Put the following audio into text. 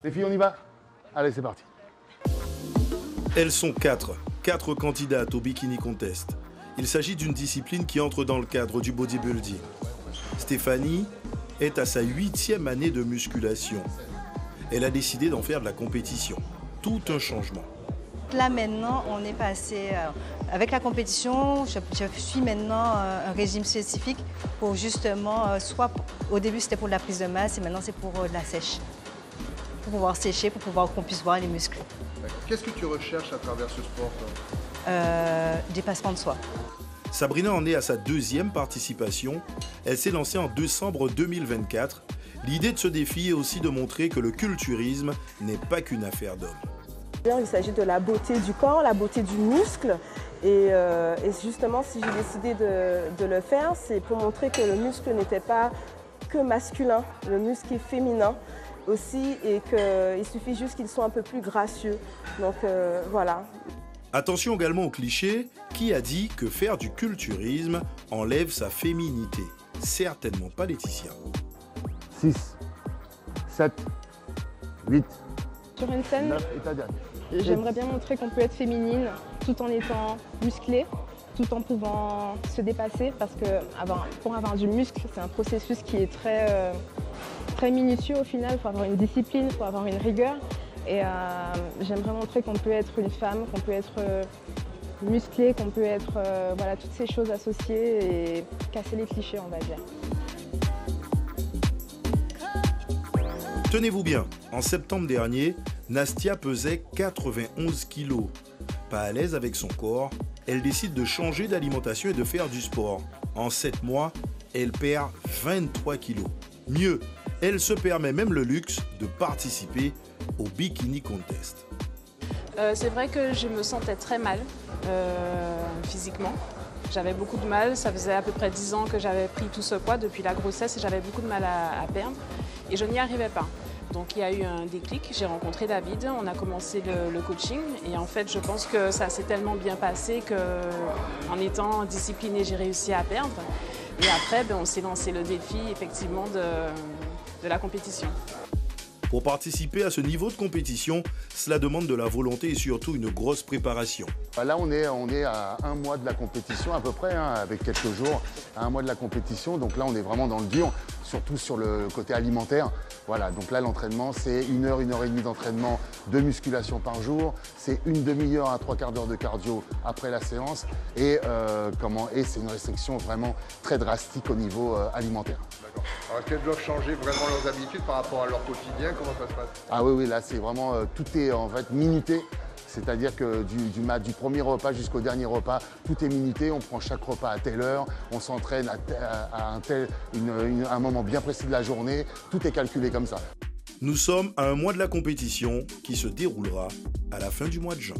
Les filles, on y va? Allez, c'est parti. Elles sont quatre candidates au Bikini Contest. Il s'agit d'une discipline qui entre dans le cadre du bodybuilding. Stéphanie est à sa 8e année de musculation. Elle a décidé d'en faire de la compétition. Tout un changement. Là maintenant, on est passé avec la compétition. Je suis maintenant un régime spécifique pour justement, soit au début c'était pour la prise de masse et maintenant c'est pour la sèche. Pour pouvoir sécher, pour pouvoir qu'on puisse voir les muscles. Qu'est-ce que tu recherches à travers ce sport, toi? Dépassement de soi. Sabrina en est à sa 2e participation. Elle s'est lancée en décembre 2024. L'idée de ce défi est aussi de montrer que le culturisme n'est pas qu'une affaire d'hommes. Il s'agit de la beauté du corps, la beauté du muscle. Et justement, si j'ai décidé de le faire, c'est pour montrer que le muscle n'était pas que masculin, le muscle est féminin aussi et qu'il suffit juste qu'il soit un peu plus gracieux. Donc voilà. Attention également au cliché, qui a dit que faire du culturisme enlève sa féminité? Certainement pas Laetitia. 6, 7, 8, Sur une scène, 9 et ta dernière. j'aimerais bien montrer qu'on peut être féminine tout en étant musclée, tout en pouvant se dépasser parce que pour avoir du muscle, c'est un processus qui est très minutieux au final. Il faut avoir une discipline, il faut avoir une rigueur. Et j'aimerais montrer qu'on peut être une femme, qu'on peut être musclée, qu'on peut être voilà, toutes ces choses associées et casser les clichés, on va dire. Tenez-vous bien, en septembre dernier, Nastia pesait 91 kilos. Pas à l'aise avec son corps, elle décide de changer d'alimentation et de faire du sport. En 7 mois, elle perd 23 kilos. Mieux, elle se permet même le luxe de participer au Bikini Contest. C'est vrai que je me sentais très mal physiquement. J'avais beaucoup de mal, ça faisait à peu près 10 ans que j'avais pris tout ce poids depuis la grossesse et j'avais beaucoup de mal à perdre et je n'y arrivais pas. Donc il y a eu un déclic, j'ai rencontré David, on a commencé le coaching et en fait je pense que ça s'est tellement bien passé qu'en étant disciplinée j'ai réussi à perdre et après on s'est lancé le défi effectivement de la compétition. Pour participer à ce niveau de compétition, cela demande de la volonté et surtout une grosse préparation. Là, on est à 1 mois de la compétition à peu près, hein, avec quelques jours, à 1 mois de la compétition. Donc là, on est vraiment dans le dur, surtout sur le côté alimentaire. Voilà, donc là, l'entraînement, c'est 1 heure, 1 heure et demie d'entraînement de musculation par jour. C'est une demi-heure à 3/4 d'heure de cardio après la séance. Et c'est une restriction vraiment très drastique au niveau alimentaire. D'accord. Alors, est-ce qu'elles doivent changer vraiment leurs habitudes par rapport à leur quotidien? Comment ça se passe? Ah oui, là, c'est vraiment, tout est en fait minuté. C'est-à-dire que du premier repas jusqu'au dernier repas, tout est minuté, on prend chaque repas à telle heure, on s'entraîne à un moment bien précis de la journée, tout est calculé comme ça. Nous sommes à 1 mois de la compétition qui se déroulera à la fin du mois de juin.